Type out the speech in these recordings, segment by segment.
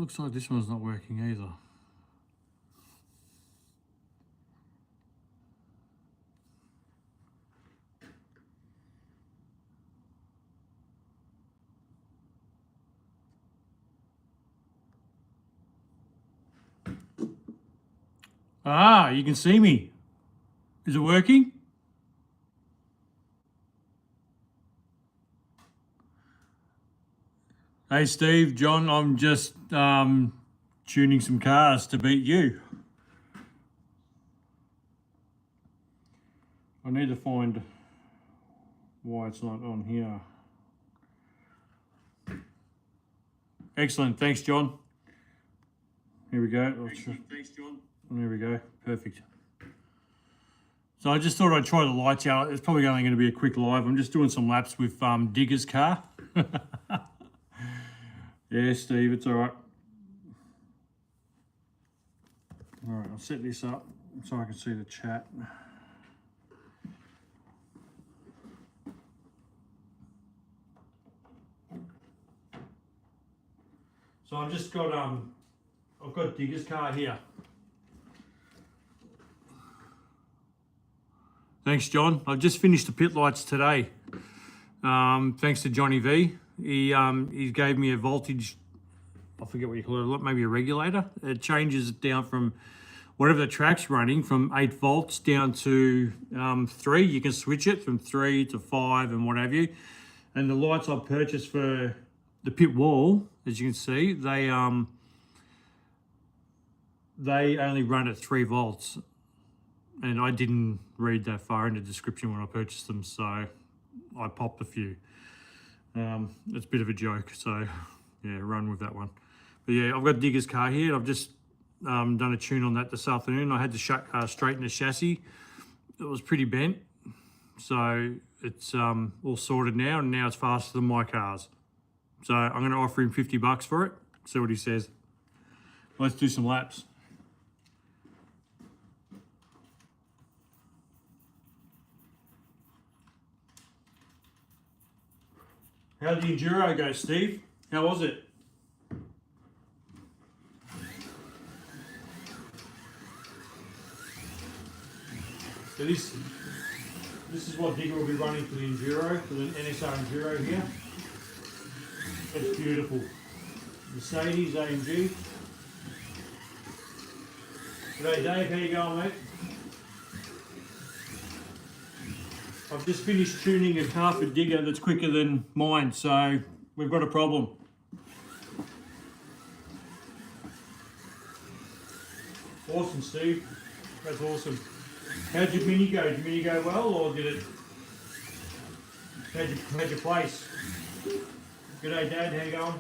looks like this one's not working either. Ah, you can see me. Is it working? Hey Steve, John, I'm just tuning some cars to beat you. I need to find why it's not on here. Excellent, thanks John. Here we go. Thanks John. There we go, perfect. So I just thought I'd try the lights out. It's probably only going to be a quick live. I'm just doing some laps with Digger's car. Yeah, Steve, it's all right. All right, I'll set this up so I can see the chat. So I've just got I've got Digger's car here. Thanks, John. I've just finished the pit lights today. Thanks to Johnny V. He gave me a voltage, I forget what you call it, maybe a regulator. It changes it down from whatever the track's running, from 8 volts down to 3. You can switch it from 3 to 5 and what have you. And the lights I purchased for the pit wall, as you can see, they only run at 3 volts. And I didn't read that far in the description when I purchased them, so I popped a few. It's a bit of a joke, so yeah, run with that one. But yeah, I've got Digger's car here. I've just done a tune on that this afternoon. I had to straighten the chassis. It was pretty bent, so it's all sorted now, and now it's faster than my cars. So I'm going to offer him $50 for it. See what he says. Let's do some laps. How did the Enduro go, Steve? How was it? So this is what Digger will be running for the Enduro, for the NSR Enduro here. It's beautiful. Mercedes AMG. G'day Dave, how you going, mate? I've just finished tuning a car for Digger that's quicker than mine, so we've got a problem. Awesome, Steve. That's awesome. How'd your mini go? Did your mini go well, or did it? How'd you place? G'day, Dad. How you going?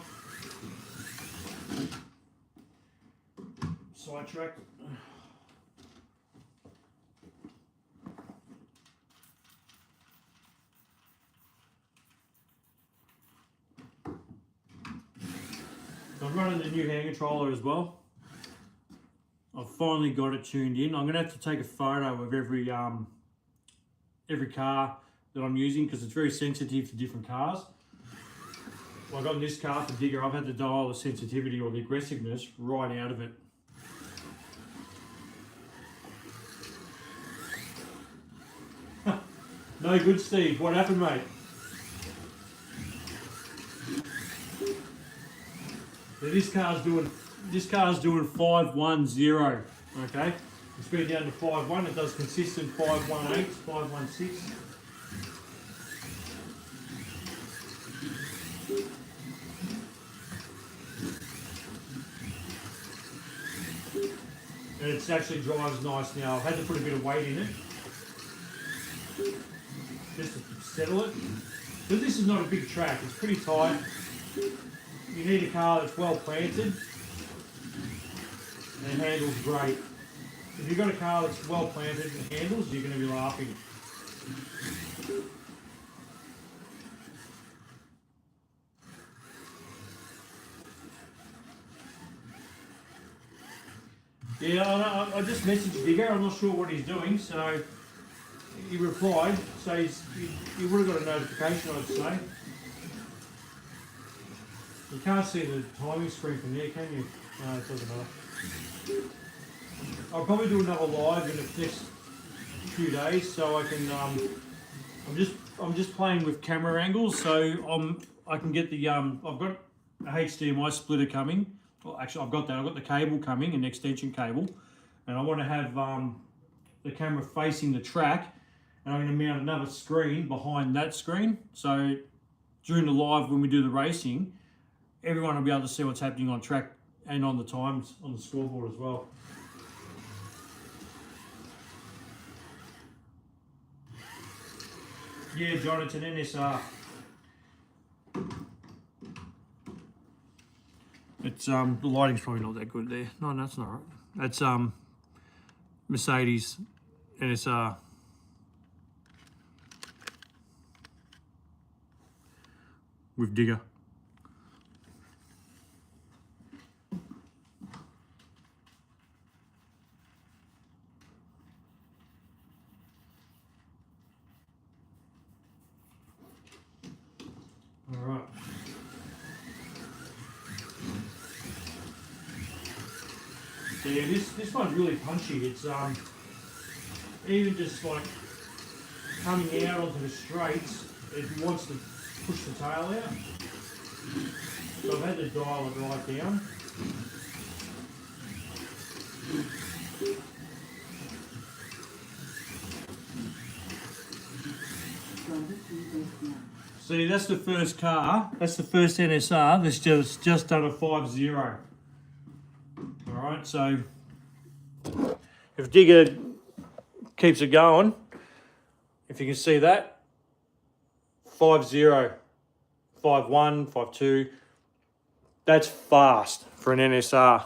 Sidetracked. I'm running the new hand controller as well. I've finally got it tuned in. I'm going to have to take a photo of every car that I'm using because it's very sensitive to different cars. Well, I got this car for Digger. I've had to dial the sensitivity or the aggressiveness right out of it. No good, Steve. What happened, mate? So this car's doing 510. Okay, it's been down to 5.1. It does consistent 5.18, 5.16. And it actually drives nice now. I've had to put a bit of weight in it just to settle it. Because this is not a big track, it's pretty tight. You need a car that's well planted and handles great. If you've got a car that's well planted and handles, you're going to be laughing. Yeah, I just messaged Digger. I'm not sure what he's doing, so he replied. So he would have got a notification, I'd say. You can't see the timing screen from there, can you? No, it doesn't matter. I'll probably do another live in the next few days, so I can. I'm just playing with camera angles, so I can get the. I've got a HDMI splitter coming. Well, actually, I've got that. I've got the cable coming, an extension cable, and I want to have the camera facing the track, and I'm going to mount another screen behind that screen. So during the live, when we do the racing, everyone will be able to see what's happening on track and on the times on the scoreboard as well. Yeah, John, it's an NSR. It's the lighting's probably not that good there. No, that's not right. That's Mercedes NSR. With digger. All right. So yeah, this one's really punchy. It's even just like coming out onto the straights, it wants to push the tail out. So I've had to dial it right down. See, that's the first car. That's the first NSR. That's just done a 5.0. All right, so if digger keeps it going, if you can see that, 5.0, 5.1, 5.2. That's fast for an NSR.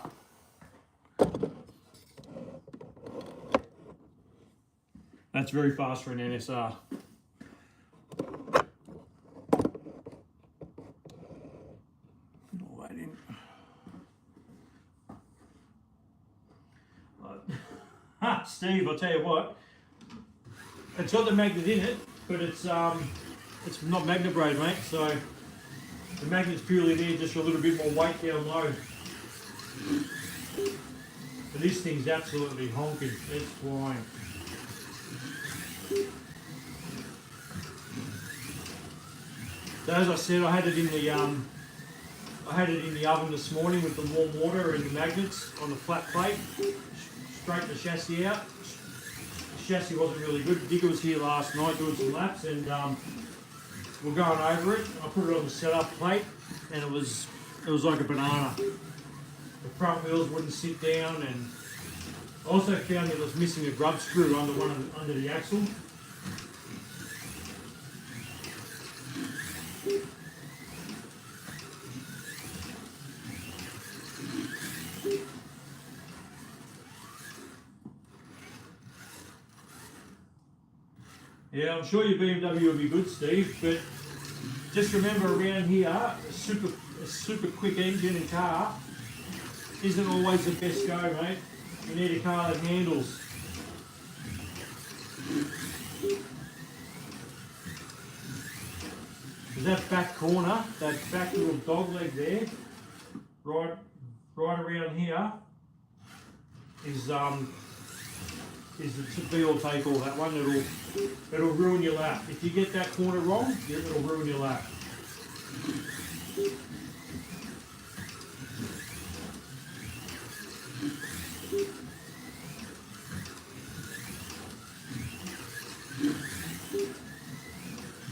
That's very fast for an NSR. Steve, I'll tell you what, it's got the magnet in it, but it's not magnet braid, mate, so the magnet's purely there just for a little bit more weight down low. But this thing's absolutely honking, it's flying. So as I said, I had it in the oven this morning with the warm water and the magnets on the flat plate. Straighten the chassis out. The chassis wasn't really good. Digger was here last night doing some laps, and we're going over it. I put it on the setup plate, and it was like a banana. The front wheels wouldn't sit down, and I also found that it was missing a grub screw under the axle. Yeah, I'm sure your BMW will be good, Steve, but just remember around here, a super quick engine and car isn't always the best go, mate. You need a car that handles. Because that back corner, that back little dog leg there, right around here, is the be or take all that one. It'll ruin your lap. If you get that corner wrong, it'll ruin your lap.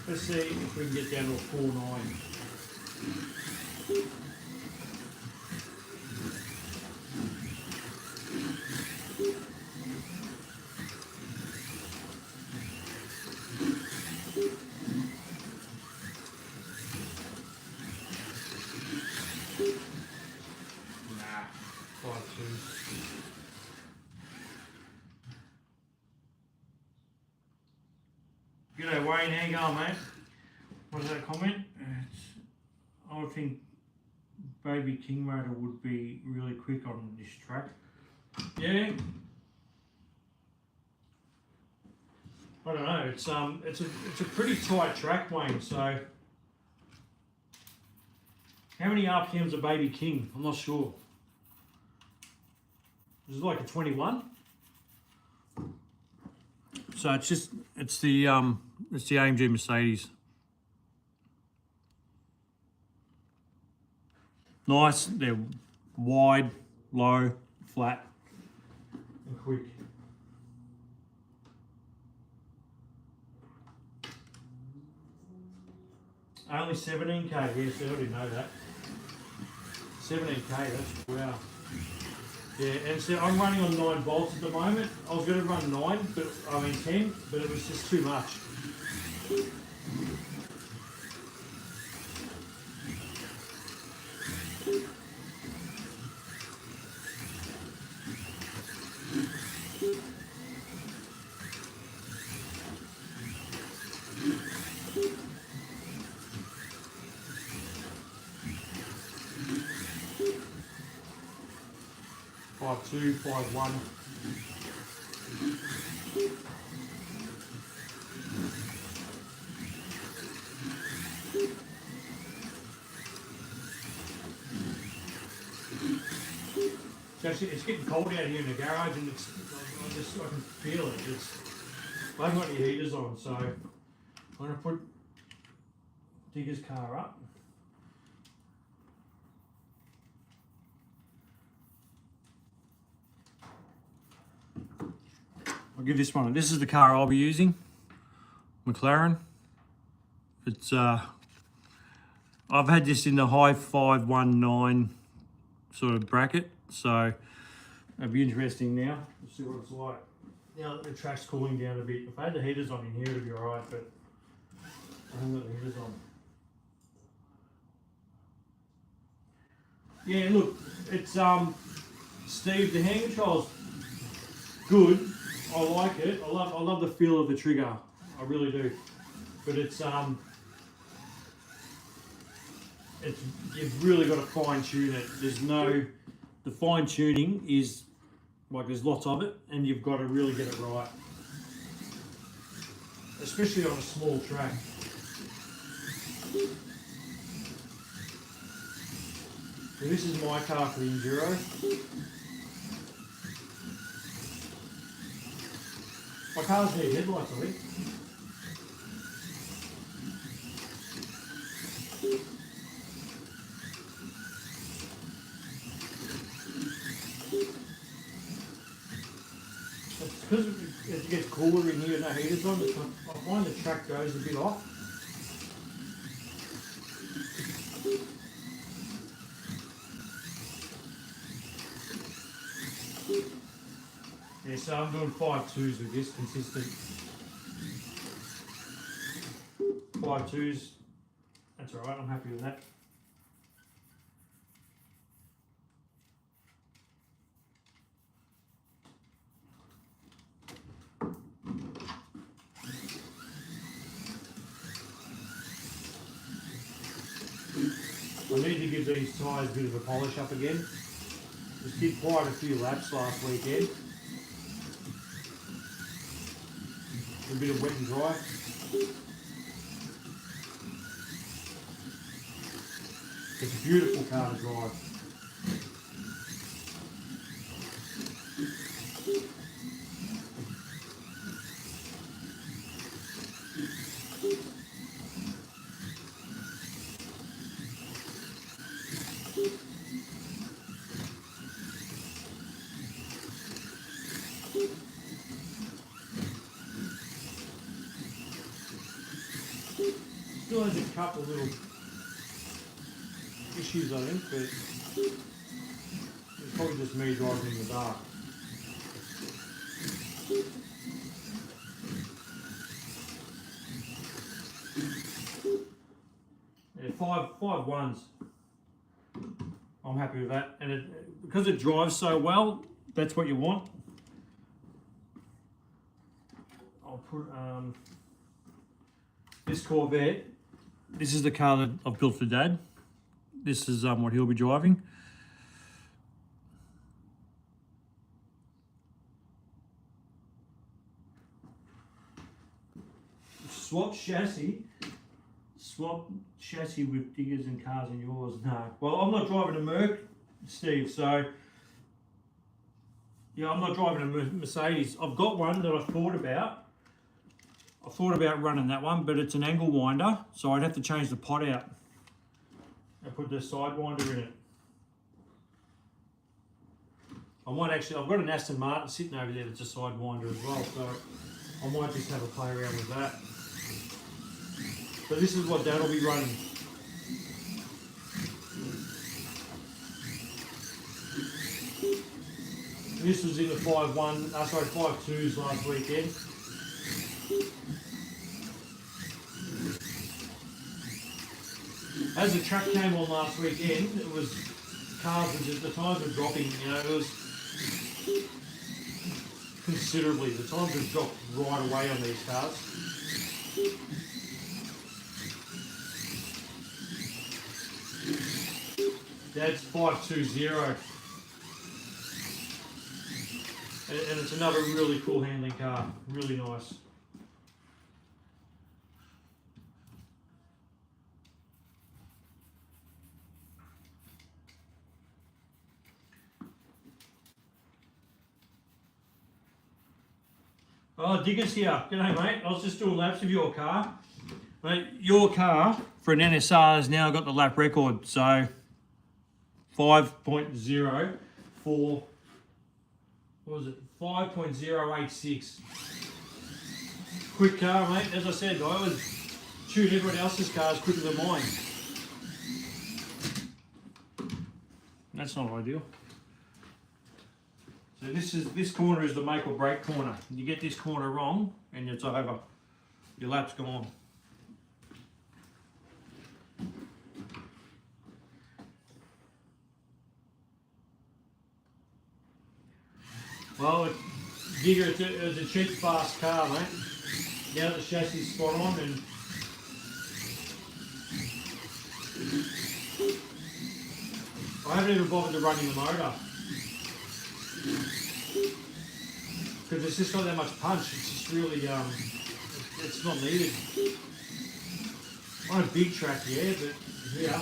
Let's see if we can get down to a 4.9. G'day Wayne, how you going, mate? What is that comment? I would think Baby King Motor would be really quick on this track. Yeah. I don't know. It's a pretty tight track, Wayne. So How many RPMs a Baby King? I'm not sure. This is like a 21. So it's the AMG Mercedes. Nice. They're wide, low, flat, and quick. Only 17k. Yes, I already know that. 17k. That's wow. Yeah, and so I'm running on 9 volts at the moment. I was going to run 9, but 10, but it was just too much. Five two, 5.1. It's getting cold out here in the garage, and I can feel it. I haven't got any heaters on, so I'm going to put Digger's car up. I'll give this one. This is the car I'll be using, McLaren. It's I've had this in the high 519 sort of bracket, so it'll be interesting now. Let's see what it's like. Now that the track's cooling down a bit. If I had the heaters on in here, it'd be alright, but I haven't got the heaters on. Yeah, look, it's Steve, the hand control's good. I like it. I love the feel of the trigger. I really do. But you've really got to fine tune it. The fine tuning is like there's lots of it, and you've got to really get it right, especially on a small track. So this is my car for the Enduro. My cars need headlights, I think. It's because it gets cooler in here and no heaters on, I find the track goes a bit off. Yeah, so I'm doing 5.2s with this, consistent. 5.2s, that's alright, I'm happy with that. I need to give these tyres a bit of a polish up again. Just did quite a few laps last weekend. A bit of wet and dry. It's a beautiful car to drive. Still has a couple of little issues, I think, but it's probably just me driving in the dark. Yeah, 5.1s. I'm happy with that, and because it drives so well, that's what you want. I'll put this Corvette. This is the car that I've built for Dad. This is what he'll be driving. Swatch chassis swap chassis with diggers and cars in yours? No. Well, I'm not driving a Merc, Steve, so yeah, I'm not driving a Mercedes. I've got one that I thought about. I thought about running that one, but it's an angle winder, so I'd have to change the pot out and put the side winder in it. I might actually, I've got an Aston Martin sitting over there that's a side winder as well, so I might just have a play around with that. So this is what Dad'll be running. This was in the 5.2s last weekend. As the track came on last weekend, it was cars were just, the times were dropping, you know, it was considerably. The times have dropped right away on these cars. That's 520. And it's another really cool handling car, really nice. Oh, Digger's here. G'day, mate. I was just doing laps of your car. Mate, your car for an NSR has now got the lap record, so 5.0 for, what was it, 5.086. Quick car, mate. As I said, I was shooting everyone else's cars quicker than mine. That's not ideal. So this corner is the make or break corner. You get this corner wrong and it's over. Your lap's gone. Well, Digger, it was a cheap, fast car, mate. Now the chassis is spot on, and I haven't even bothered to running the motor because it's just not that much punch. It's just really, it's not needed. On a big track, yeah, but yeah.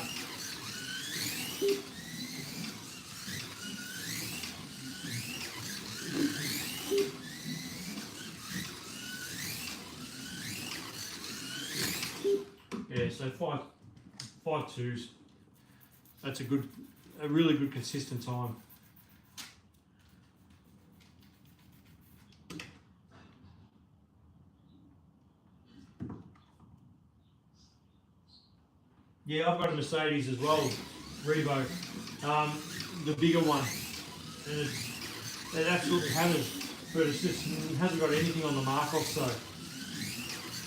Yeah, so 5.2s. That's a really good consistent time. Yeah, I've got a Mercedes as well, Revo, the bigger one, and it absolutely hammers, but it hasn't got anything on the Markov, so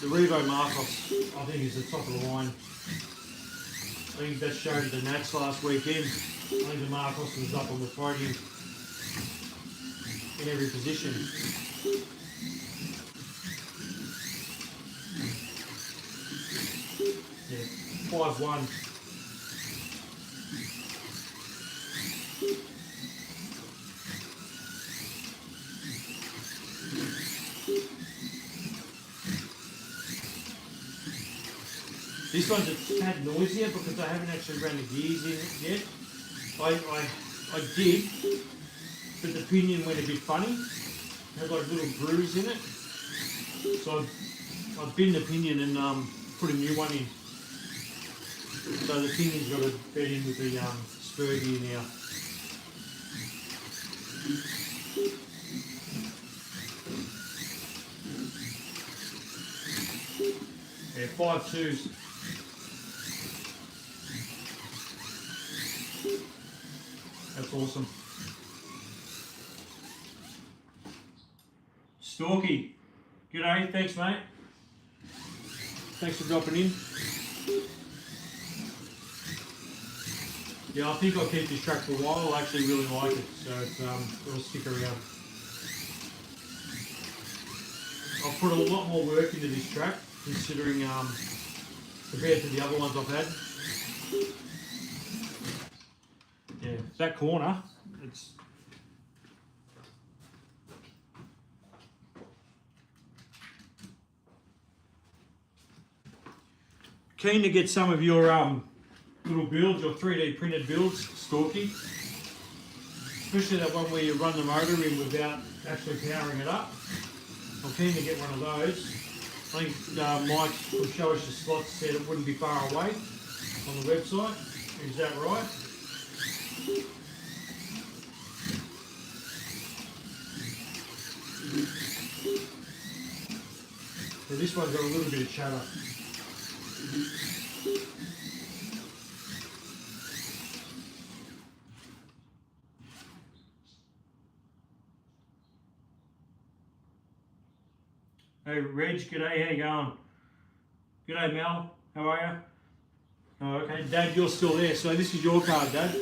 the Revo Markovs, I think, is the top of the line. I think that showed at the Nats last weekend. I think the Markos was up on the podium in every position. Yeah, 5.1. This one's a tad noisier because I haven't actually ran the gears in it yet. I did, but the pinion went a bit funny. It had like little grooves in it. So I've binned the pinion and put a new one in. So the pinion's got to bed in with the spur gear now. Yeah, 5.2s. That's awesome. Storky, g'day, thanks mate. Thanks for dropping in. Yeah, I think I'll keep this track for a while. I actually really like it, so it'll stick around. I've put a lot more work into this track, considering compared to the other ones I've had. Yeah, that corner, it's keen to get some of your little builds, your 3D printed builds, Stalky. Especially that one where you run the motor in without actually powering it up. I'm keen to get one of those. I think Mike will show us the slots, said it wouldn't be far away on the website. Is that right? So this one's got a little bit of chatter. Hey Reg, g'day, how you going? G'day Mel, how are you? Oh, okay, Dad, you're still there, so this is your card, Dad.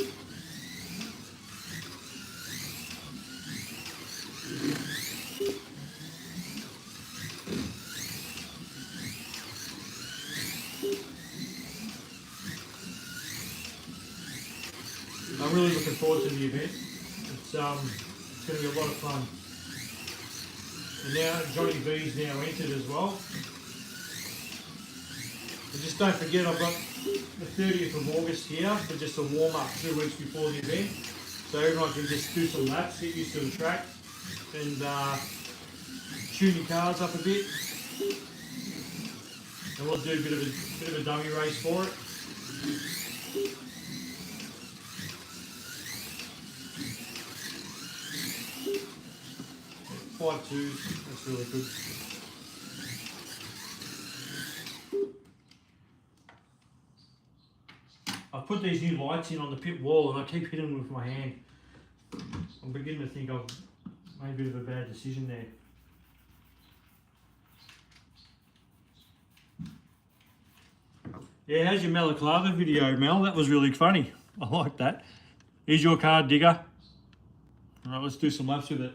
I'm really looking forward to the event. It's going to be a lot of fun. And now Johnny B's now entered as well. And just don't forget, I've got the 30th of August here for just a warm up 2 weeks before the event. So everyone can just do some laps, get used to the track, and tune your cars up a bit. And we'll do a bit of a dummy race for it. Five twos, that's really good. I've put these new lights in on the pit wall and I keep hitting them with my hand. I'm beginning to think I've made a bit of a bad decision there. Yeah, how's your Malaclava video, Mel? That was really funny. I like that. Here's your card, Digger. All right, let's do some laps with it.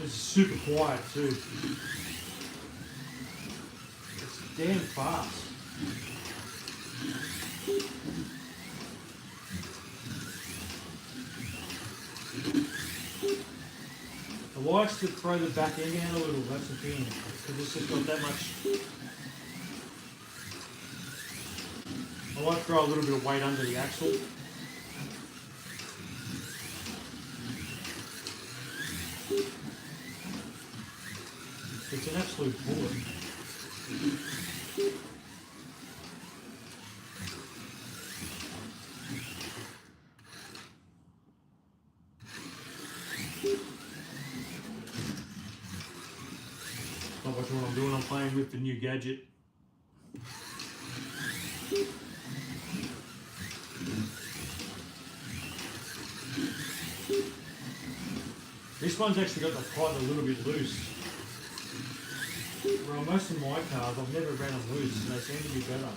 It's super quiet too. It's damn fast. I likes to throw the back end out a little, that's the thing, because it's just got that much. I like to throw a little bit of weight under the axle. It's an absolute bullet. Not watching what I'm doing, I'm playing with the new gadget. This one's actually got the pot a little bit loose. Well, most of my cars, I've never ran them loose, and they seem to be better.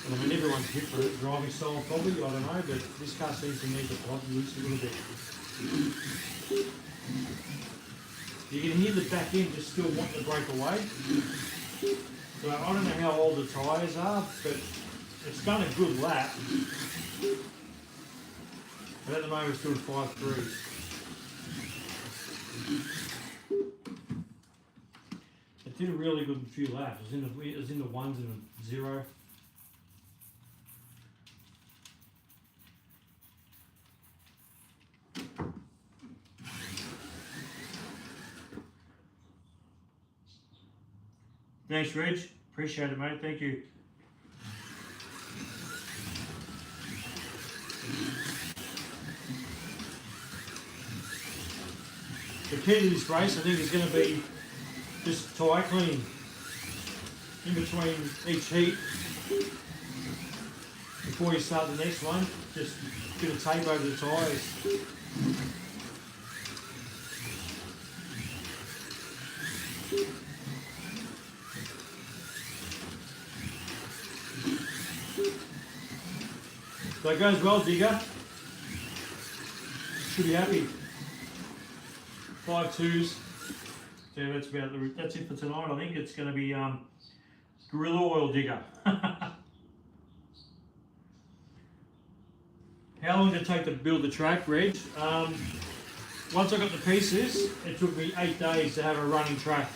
And I mean, everyone's different, driving style probably, I don't know, but this car seems to need the pot loose a little bit. You can hear the back end just still wanting to break away. So I don't know how old the tyres are, but it's done a good lap. But at the moment it's doing 5.3. It did a really good few laps. It was in the ones and a zero. Thanks, Reg. Appreciate it, mate. Thank you. The key to this race, I think, is going to be just tyre cleaning in between each heat before you start the next one. Just a bit of tape over the tyres. So it goes well, Digger. Should be happy. 5.2s. So that's it for tonight. I think it's going to be Gorilla Oil Digger. How long did it take to build the track, Reg? once I got the pieces, it took me 8 days to have a running track.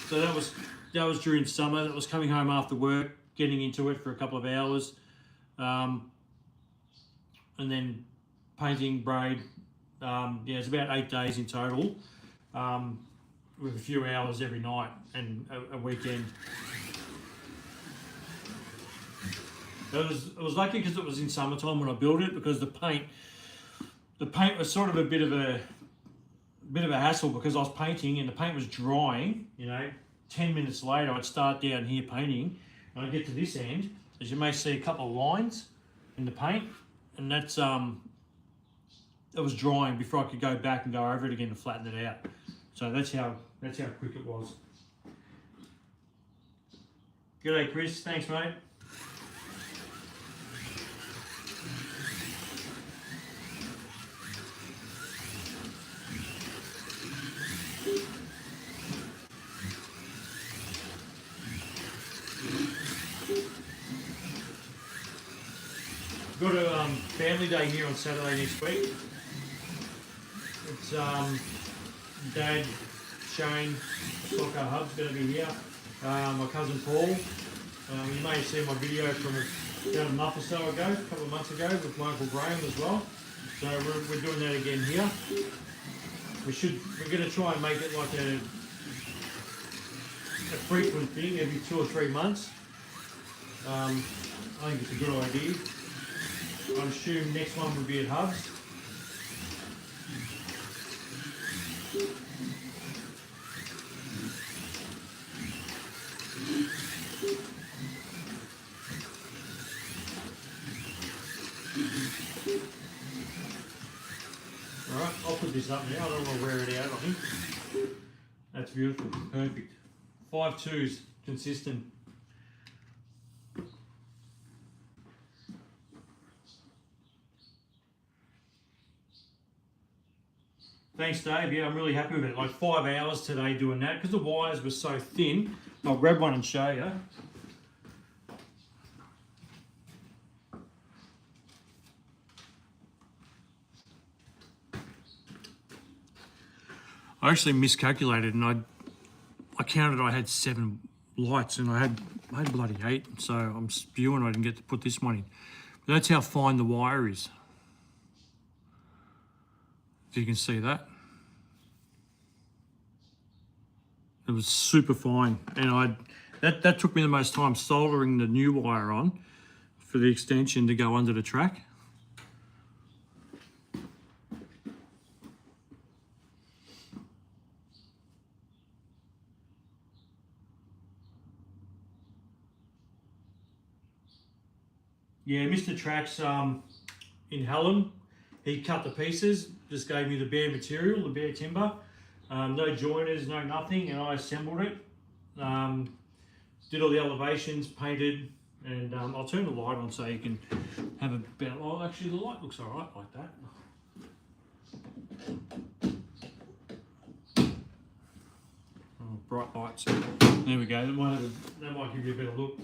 So that was during summer. That was coming home after work, getting into it for a couple of hours, and then painting, braid. Yeah, it's about 8 days in total, with a few hours every night and a weekend. It was lucky because it was in summertime when I built it, because the paint was sort of a bit of a hassle, because I was painting and the paint was drying. 10 minutes later I'd start down here painting and I'd get to this end, as you may see, a couple of lines in the paint, and that's it was drying before I could go back and go over it again to flatten it out. So that's how quick it was. G'day Chris, thanks mate. Got a family day here on Saturday next week. It's Dad, Shane, Slotcar Hub's going to be here. My cousin Paul. You may have seen my video from about a month or so ago, a couple of months ago, with my Uncle Graham as well. So we're doing that again here. We're going to try and make it like a frequent thing, every 2 or 3 months. I think it's a good idea. I assume next one would be at Hubs. Alright, I'll put this up now. I don't want to wear it out, I think. That's beautiful. Perfect. 5/2s, consistent. Thanks, Dave. Yeah, I'm really happy with it. Like 5 hours today doing that, because the wires were so thin. I'll grab one and show you. I actually miscalculated, and I counted. I had 7 lights, and I had bloody 8. So I'm spewing I didn't get to put this one in. But that's how fine the wire is. If you can see that. It was super fine, and that took me the most time, soldering the new wire on for the extension to go under the track. Yeah, Mr. Tracks in Hallam, he cut the pieces, just gave me the bare material, the bare timber, no joiners, no nothing, and I assembled it. Did all the elevations, painted, and I'll turn the light on so you can have a better. Oh, actually, the light looks all right like that. Oh, bright lights. There we go. That might give you a better look.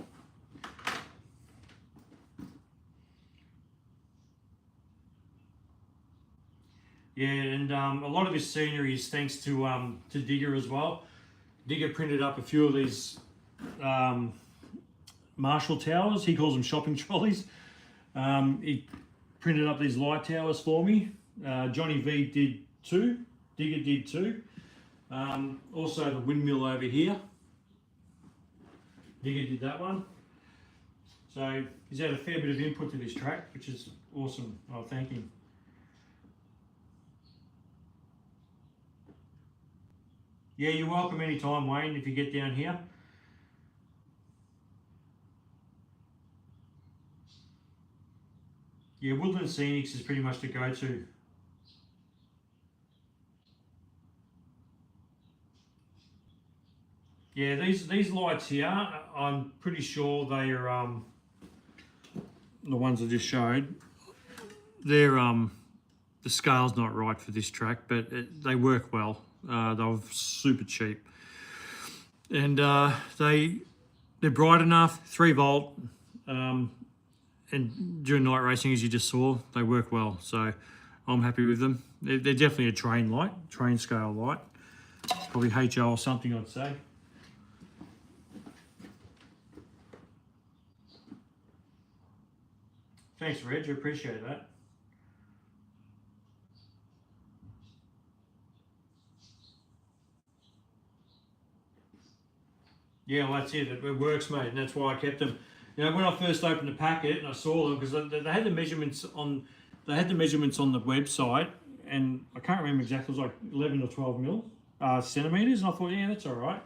Yeah, and a lot of this scenery is thanks to Digger as well. Digger printed up a few of these Marshall towers. He calls them shopping trolleys. He printed up these light towers for me. Johnny V did 2. Digger did 2. Also the windmill over here. Digger did that one. So he's had a fair bit of input to this track, which is awesome. Oh, thank him. Yeah, you're welcome anytime, Wayne, if you get down here. Yeah, Woodland Scenics is pretty much the go-to. Yeah, these lights here, I'm pretty sure they are the ones I just showed. They're the scale's not right for this track, but they work well. They're super cheap, and they're bright enough, 3 volt, and during night racing, as you just saw, they work well. So I'm happy with them. They're definitely a train scale light. Probably HO or something, I'd say. Thanks, Reg. I appreciate that. Yeah, well, that's it. It works, mate, and that's why I kept them. You know, when I first opened the packet and I saw them, because they had the measurements on, the website, and I can't remember exactly. It was like 11 or 12 centimeters, and I thought, yeah, that's all right.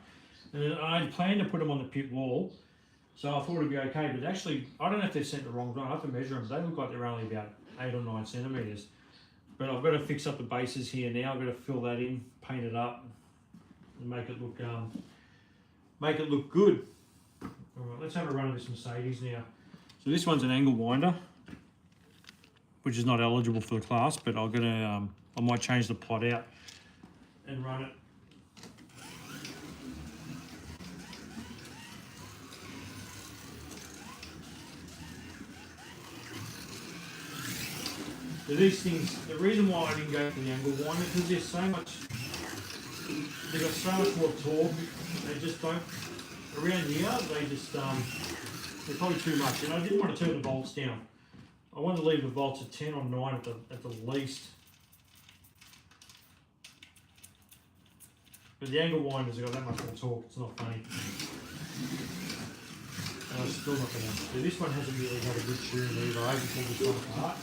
And then I had planned to put them on the pit wall, so I thought it'd be okay. But actually, I don't know if they've sent the wrong. I have to measure them. They look like they're only about 8 or 9 centimeters. But I've got to fix up the bases here now. I've got to fill that in, paint it up, and make it look good. All right, let's have a run of this Mercedes now. So this one's an angle winder, which is not eligible for the class, but I'm gonna, I might change the plot out and run it. So these things, the reason why I didn't go for the angle winder, because there's so much, they've got so much more torque. They just don't, around here, they just, they're probably too much. And I didn't want to turn the volts down. I wanted to leave the volts at 10 or 9 at the least. But the angle winders have got that much more torque, it's not funny. And I'm still not going to, this one hasn't really had a good tune either. I haven't pulled this one apart.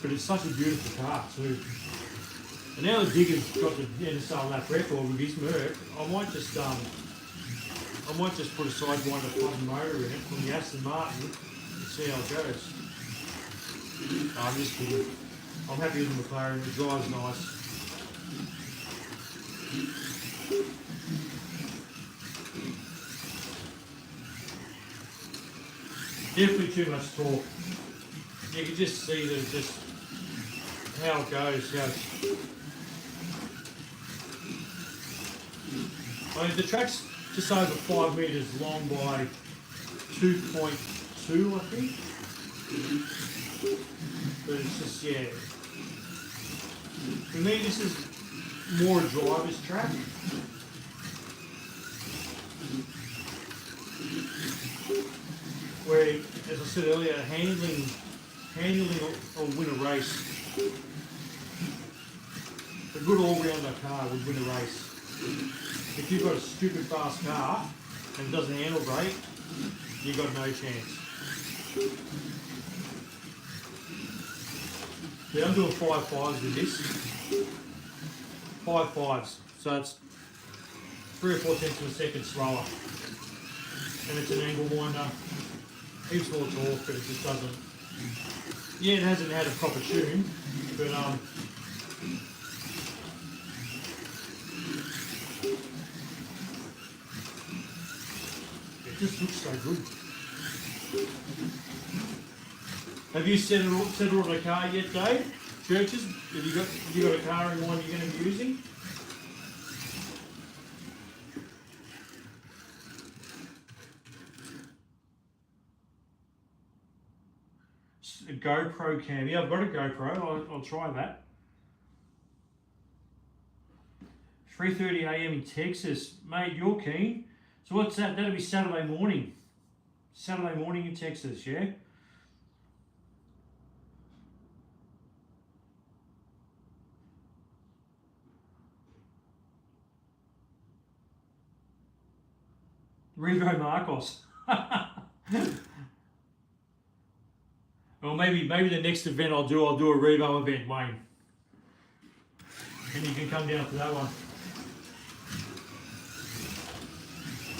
But it's such a beautiful car too. And now the Digger's got the NSR lap record with his Merc, I might just put a sidewinder plug and motor in it from the Aston Martin and see how it goes. No, I'm just kidding. I'm happy with the McLaren, it drives nice. Definitely too much torque. You can just see that it's just how it goes. I mean, the track's just over 5 metres long by 2.2, I think. But it's just, yeah. For me, this is more a driver's track. Where, as I said earlier, handling or win a race. A good all-rounder car would win a race. If you've got a stupid fast car and it doesn't handle great, you've got no chance. Yeah, I'm doing 5.5s with this. 5.5s, so it's 3 or 4 tenths of a second slower. And it's an angle winder. Heaps more torque, but it just doesn't. Yeah, it hasn't had a proper tune, but it just looks so good. Have you settled on a car yet, Dave? Churches? Have you got a car in mind you're going to be using? A GoPro cam. Yeah, I've got a GoPro. I'll try that. 3:30 a.m. in Texas. Mate, you're keen. So what's that? That'll be Saturday morning. Saturday morning in Texas, yeah? Revo Marcos. Well, maybe the next event I'll do a Revo event, Wayne. And you can come down for that one.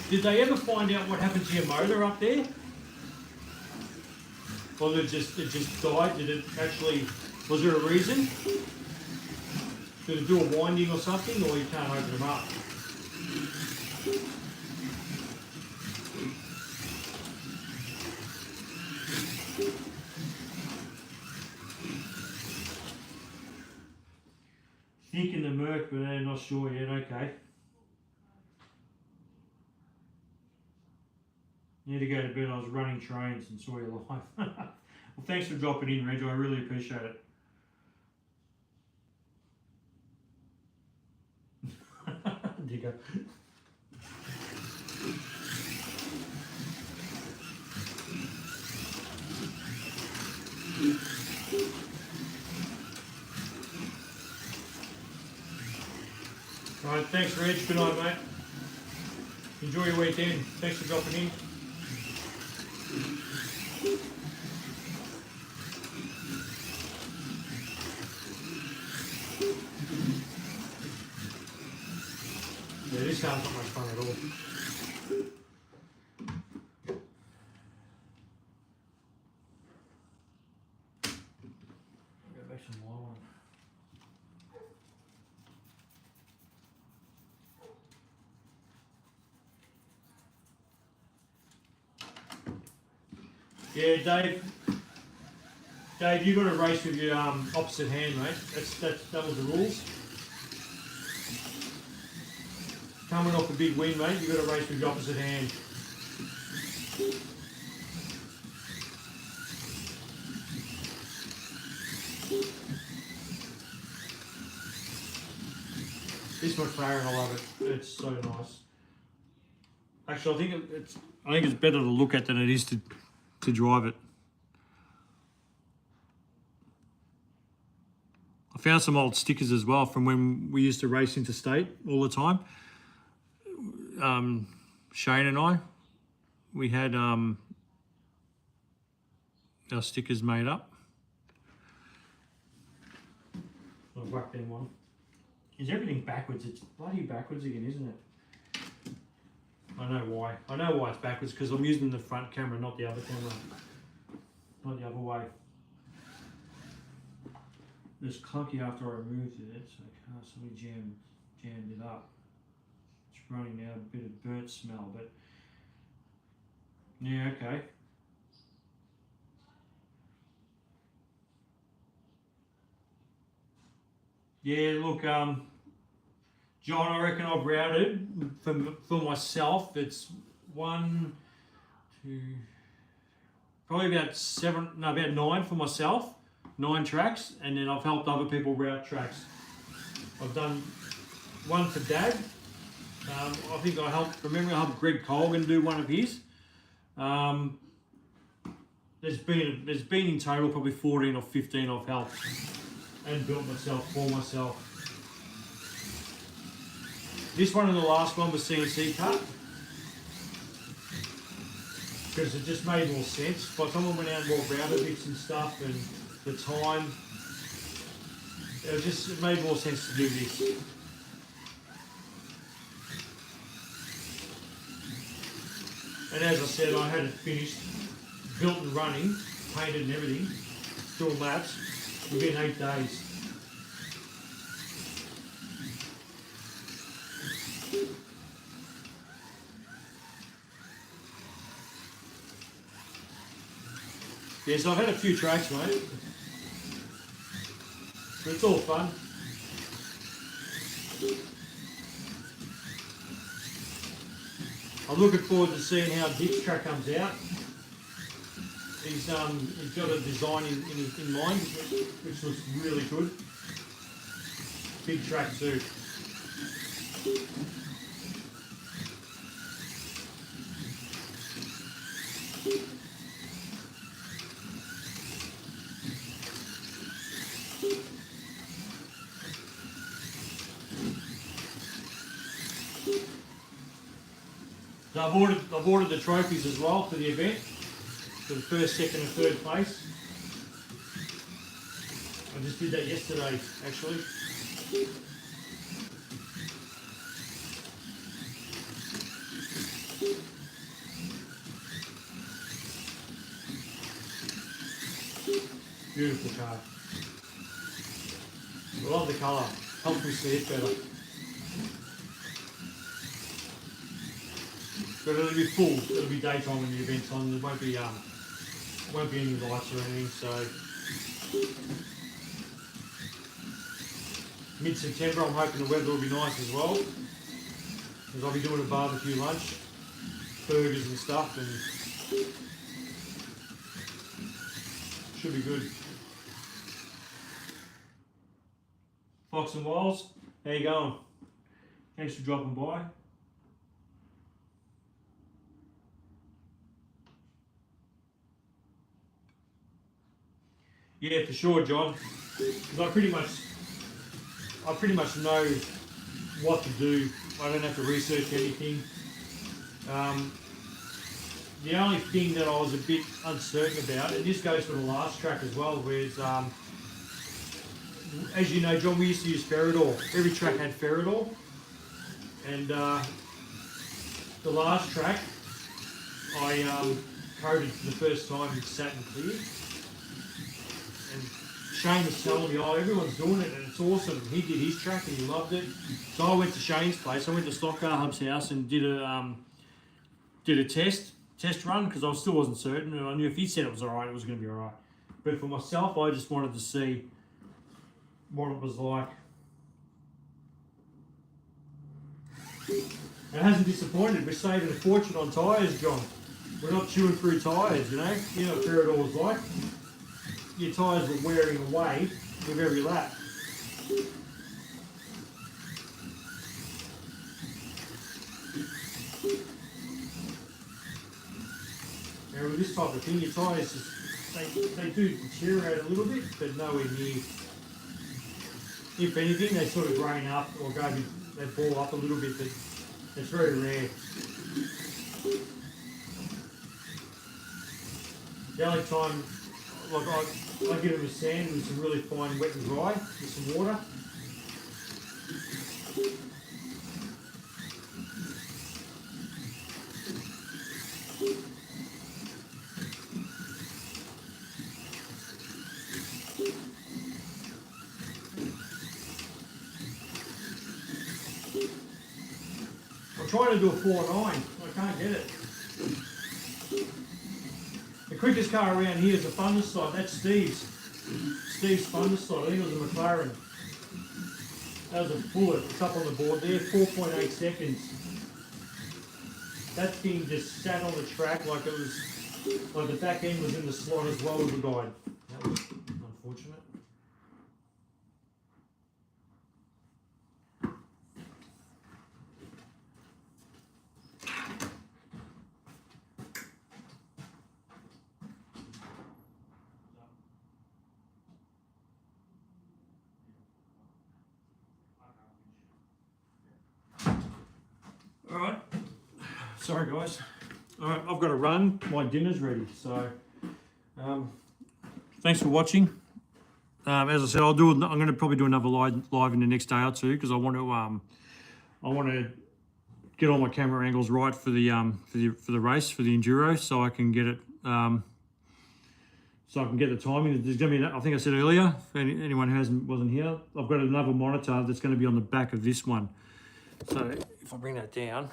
Did they ever find out what happened to your motor up there? Or it just died? Did it actually, was there a reason? Did it do a winding or something, or you can't open them up? Thinking the Merc, but I'm not sure yet. Okay. Need to go to bed. I was running trains and saw you live. Well, thanks for dropping in, Reg. I really appreciate it. digger. Alright, thanks Reg, good night mate. Enjoy your weekend, thanks for dropping in. Yeah, this car's not much fun at all. Go back to my one. Yeah, Dave. Dave, you've got to race with your opposite hand, mate. That was the rules. Coming off a big win, mate, you've got to race with your opposite hand. This McLaren, I love it. It's so nice. Actually, I think it's better to look at than it is to drive it. I found some old stickers as well from when we used to race interstate all the time. Shane and I, we had our stickers made up. I'll whack them one. Is everything backwards? It's bloody backwards again, isn't it? I know why. I know why it's backwards, because I'm using the front camera, not the other camera. Not the other way. It was clunky after I removed it, so somebody jammed it up. It's running out a bit of burnt smell, but yeah, okay. Yeah, look, John, I reckon I've routed for myself. It's 1, 2, probably about 9 for myself. 9 tracks, and then I've helped other people route tracks. I've done one for Dad. I think I helped Greg Colgan do one of his. There's been in total probably 14 or 15 I've helped and built myself for myself. This one and the last one was CNC cut, because it just made more sense. By the time I went out and bought router bits and stuff and the time, it made more sense to do this. And as I said, I had it finished, built and running, painted and everything, doing laps within 8 days. Yeah, so I've had a few tracks, mate. But it's all fun. I'm looking forward to seeing how Dick's track comes out. He's got a design in mind, which looks really good. Big track too. So I've ordered the trophies as well for the event, for the first, second and third place. I just did that yesterday, actually. Beautiful car. I love the colour, helps me see it better. But it'll be full. It'll be daytime when the event's on. There won't be any lights or anything. So mid-September, I'm hoping the weather will be nice as well, because I'll be doing a barbecue lunch, burgers and stuff, and should be good. Fox and Wiles, how you going? Thanks for dropping by. Yeah, for sure, John. Because I pretty much know what to do. I don't have to research anything. The only thing that I was a bit uncertain about, and this goes for the last track as well, was as you know, John, we used to use Ferrador. Every track had Ferrador, and the last track I coated for the first time in satin clear. And Shane was telling me, oh, everyone's doing it and it's awesome. He did his track and he loved it. So I went to Shane's place. I went to Slotcar Hub's house and did a test run because I still wasn't certain. And I knew if he said it was alright, it was going to be alright. But for myself, I just wanted to see what it was like. It hasn't disappointed. We're saving a fortune on tyres, John. We're not chewing through tyres, you know. You know what Ferrador was like. Your tyres were wearing away with every lap. Now with this type of thing, your tyres just, they do deteriorate a little bit, but nowhere near. If anything, they sort of grain up or they ball up a little bit, but it's very rare. The only time, like I give them a sand with some really fine wet and dry with some water. I'm trying to do a 4.9, I can't get it. The quickest car around here is a Thunder Slot. That's Steve's Thunder Slot. I think it was a McLaren. That was a bullet. It's up on the board there. 4.8 seconds. That thing just sat on the track like it was, like the back end was in the slot as well as the guide. That was unfortunate. Alright, sorry guys. Alright, I've got to run, my dinner's ready, so thanks for watching. As I said, I'm going to probably do another live in the next day or two because I want to get all my camera angles right for the race, for the enduro, so I can get it so I can get the timing. There's going to be, I think I said earlier, if anyone wasn't here, I've got another monitor that's going to be on the back of this one. So if I bring that down,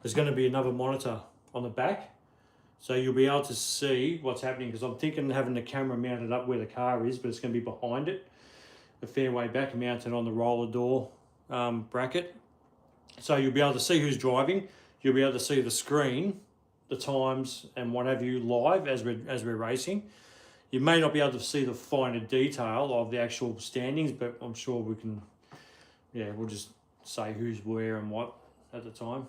there's going to be another monitor on the back. So you'll be able to see what's happening because I'm thinking of having the camera mounted up where the car is, but it's going to be behind it, a fair way back, mounted on the roller door bracket. So you'll be able to see who's driving. You'll be able to see the screen, the times and what have you live as we're racing. You may not be able to see the finer detail of the actual standings, but I'm sure we can. Yeah, we'll just say who's where and what at the time.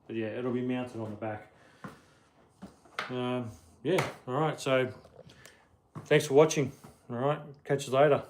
But yeah, it'll be mounted on the back. Yeah, all right, so thanks for watching. All right, catch you later.